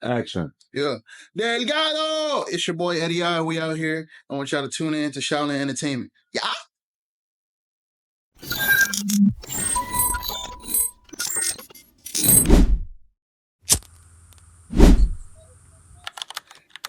Action. Yeah. Delgado! It's your boy Eddy. We out here. I want y'all to tune in to Shaoliiin Entertainment. Yeah.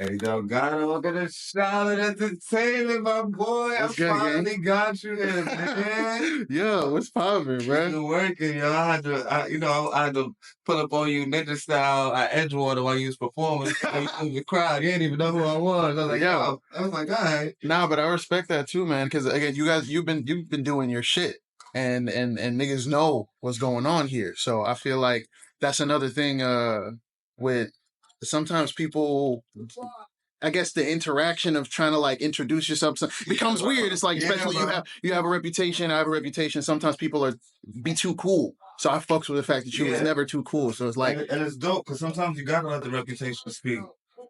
Hey, Delgado, welcome to Shaoliiin Entertainment, my boy. I What's good, finally got you here, man. Yeah, what's poppin', You've bro? been working, yo. I had to pull up on you ninja style at Edgewater while you was performing. You was in the crowd. You didn't even know who I was. I was like, Yeah. yo. I was like, all right. Nah, but I respect that too, man. Because again, you've been doing your shit, and niggas know what's going on here. So I feel like that's another thing. With sometimes people, I guess the interaction of trying to like introduce yourself becomes weird. It's like, especially you have a reputation, I have a reputation. Sometimes people are be too cool. So I fucks with the fact that you was never too cool. So it's like, and it's dope because sometimes you gotta let the reputation speak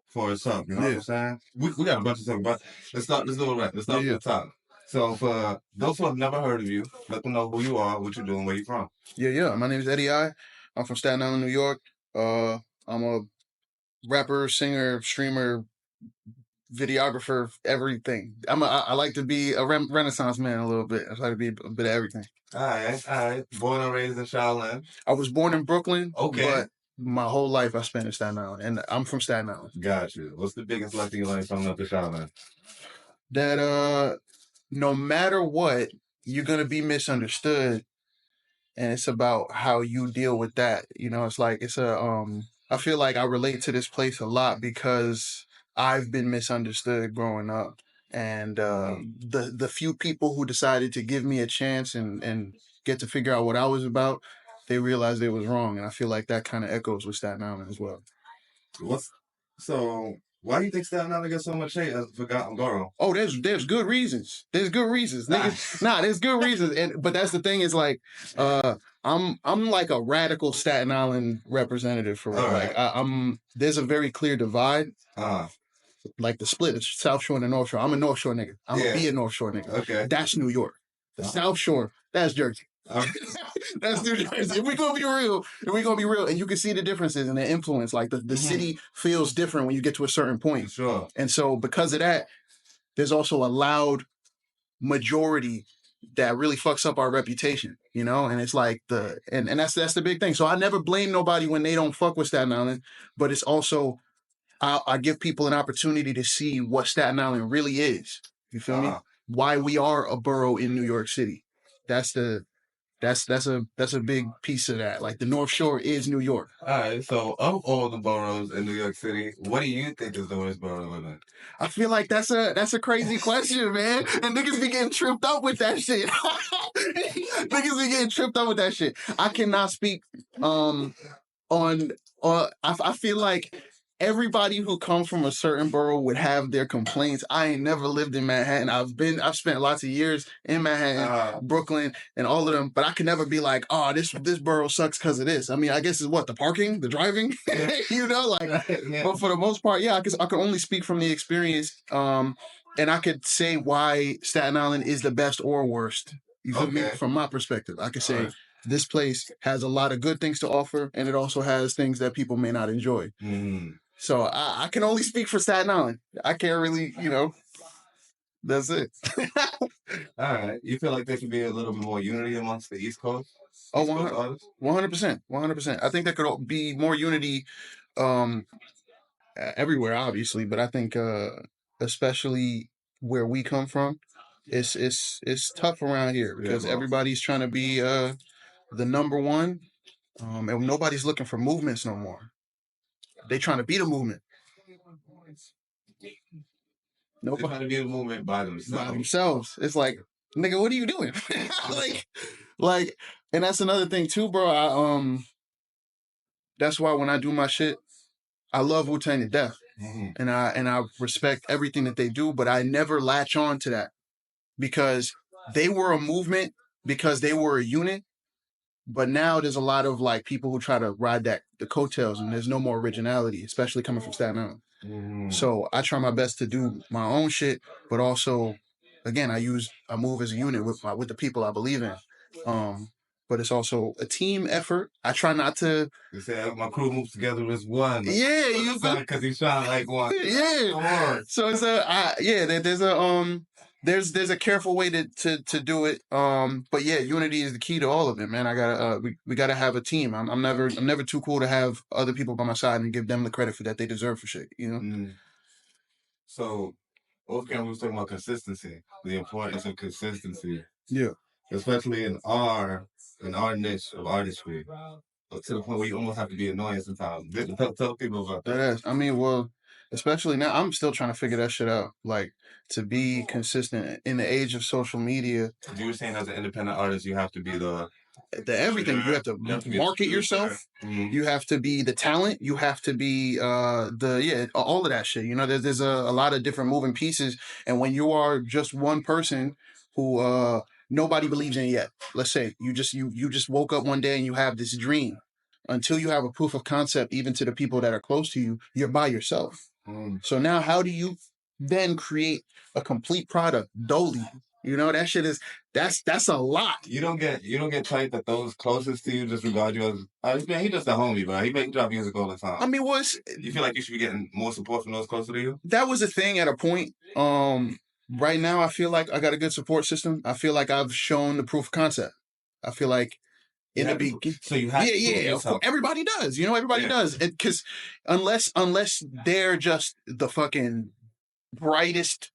for itself. You know what I'm saying? We got a bunch of stuff, but let's do it right. Let's start from the top. So for those who have never heard of you, let them know who you are, what you're doing, where you're from. Yeah. My name is Eddy. I'm from Staten Island, New York. I'm a rapper, singer, streamer, videographer, everything. I like to be a Renaissance man a little bit. I like to be a bit of everything. All right. Born and raised in Shaoliiin. I was born in Brooklyn. Okay. But my whole life I spent in Staten Island, and I'm from Staten Island. Got you. What's the biggest lesson you learned from up to Shaoliiin? That no matter what, you're gonna be misunderstood, and it's about how you deal with that. You know, it's like I feel like I relate to this place a lot because I've been misunderstood growing up, and the few people who decided to give me a chance and get to figure out what I was about, they realized they was wrong, and I feel like that kind of echoes with Staten Island as well. Why do you think Staten Island gets so much hate as a forgotten borough? Oh, there's good reasons. There's good reasons, niggas. Nah, there's good reasons. But that's the thing is like, I'm like a radical Staten Island representative for real. Like there's a very clear divide. Like the split is South Shore and the North Shore. I'm a North Shore nigga. I'm gonna be a North Shore nigga. Okay. That's New York. The South Shore, that's Jersey. That's New Jersey. If we're gonna be real, and you can see the differences and the influence. Like the city feels different when you get to a certain point. Sure. And so because of that, there's also a loud majority that really fucks up our reputation, you know? And it's like and that's the big thing. So I never blame nobody when they don't fuck with Staten Island, but it's also I give people an opportunity to see what Staten Island really is. You feel me? Why we are a borough in New York City. That's a big piece of that. Like the North Shore is New York. All right. So of all the boroughs in New York City, what do you think is the worst borough to live in? I feel like that's a crazy question, man. And niggas be getting tripped up with that shit. Niggas be getting tripped up with that shit. I cannot speak on I feel like everybody who comes from a certain borough would have their complaints. I ain't never lived in Manhattan. I've spent lots of years in Manhattan, Brooklyn, and all of them, but I can never be like, oh, this borough sucks because of this. I mean, I guess it's what, the parking, the driving, you know, like. But for the most part, yeah, I can only speak from the experience, and I could say why Staten Island is the best or worst. You feel me? From my perspective, I could say. This place has a lot of good things to offer, and it also has things that people may not enjoy. So I can only speak for Staten Island. I can't really, that's it. All right. You feel like there should be a little bit more unity amongst the East Coast? Oh, 100%. 100%. I think there could be more unity everywhere, obviously, but I think especially where we come from, it's tough around here because everybody's trying to be the number one, and nobody's looking for movements no more. They trying to be the movement. Nobody trying to be the movement by themselves. It's like, nigga, what are you doing? like, and that's another thing too, bro. That's why when I do my shit, I love Wu-Tang to death, and I respect everything that they do, but I never latch on to that because they were a movement because they were a unit. But now there's a lot of like people who try to ride the coattails, and there's no more originality, especially coming from Staten Island. So I try my best to do my own shit, but also, again, I move as a unit with the people I believe in. but it's also a team effort. I try not to. You say my crew moves together as one. Yeah, you feel because he's trying like one. Yeah. Come on. So it's there's a careful way to do it. But yeah, unity is the key to all of it, man. I gotta we gotta have a team. I'm never too cool to have other people by my side and give them the credit for that they deserve for shit, you know? Mm. So Wolfgang was talking about consistency, the importance of consistency. Yeah. Especially in our niche of artistry. To the point where you almost have to be annoying sometimes. Tell people about that. I mean, well, especially now, I'm still trying to figure that shit out. Like, to be consistent in the age of social media. You were saying as an independent artist, you have to be the everything. You have to market yourself. Mm-hmm. You have to be the talent. You have to be all of that shit. You know, there's a lot of different moving pieces. And when you are just one person who nobody believes in yet, let's say you just woke up one day and you have this dream. Until you have a proof of concept, even to the people that are close to you, you're by yourself. So now how do you then create a complete product, Dolly? You know, that shit is that's a lot. You don't get tight that those closest to you just regard you as man, he just a homie, bro. He drop music all the time. I mean, you feel like you should be getting more support from those closer to you? That was a thing at a point. Right now I feel like I got a good support system. I feel like I've shown the proof of concept. I feel like in the beginning, so you have everybody does. You know, everybody does. Because unless they're just the fucking brightest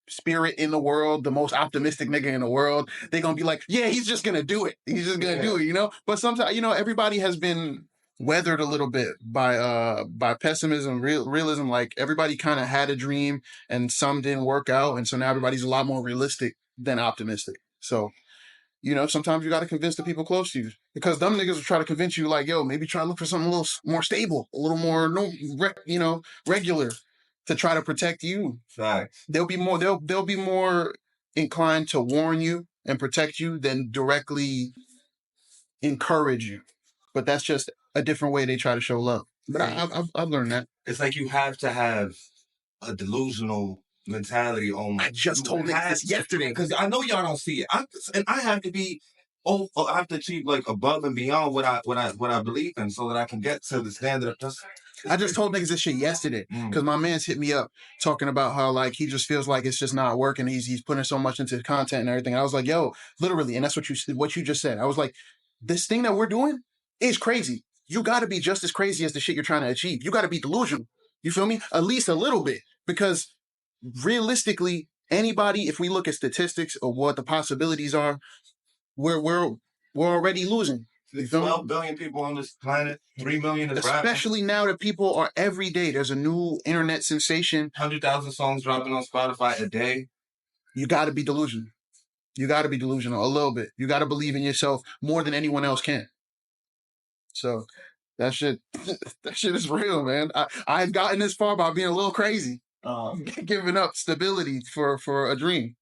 spirit in the world, the most optimistic nigga in the world, they're gonna be like, yeah, he's just gonna do it. He's just gonna do it, you know? But sometimes, you know, everybody has been weathered a little bit by pessimism, realism. Like, everybody kind of had a dream and some didn't work out. And so now everybody's a lot more realistic than optimistic. So, you know, sometimes you got to convince the people close to you, because them niggas will try to convince you like, yo, maybe try to look for something a little more stable, a little more, regular, to try to protect you. Facts. They'll be more inclined to warn you and protect you than directly encourage you. But that's just a different way they try to show love. But I've learned that. It's like you have to have a delusional mentality on. I just told niggas this yesterday, because I know y'all don't see it. I have to be. I have to achieve like above and beyond what I believe in, so that I can get to the standard of just. I just told niggas this shit yesterday, because my man's hit me up talking about how, like, he just feels like it's just not working. He's putting so much into content and everything. And I was like, yo, literally, and that's what you just said. I was like, this thing that we're doing is crazy. You got to be just as crazy as the shit you're trying to achieve. You got to be delusional. You feel me? At least a little bit, because realistically, anybody, if we look at statistics of what the possibilities are, we're already losing. 12 billion people on this planet, 3 million is especially rapping. Now that people are every day. There's a new internet sensation. 100,000 songs dropping on Spotify a day. You got to be delusional. You got to be delusional a little bit. You got to believe in yourself more than anyone else can. So that shit is real, man. I've gotten this far by being a little crazy, giving up stability for a dream.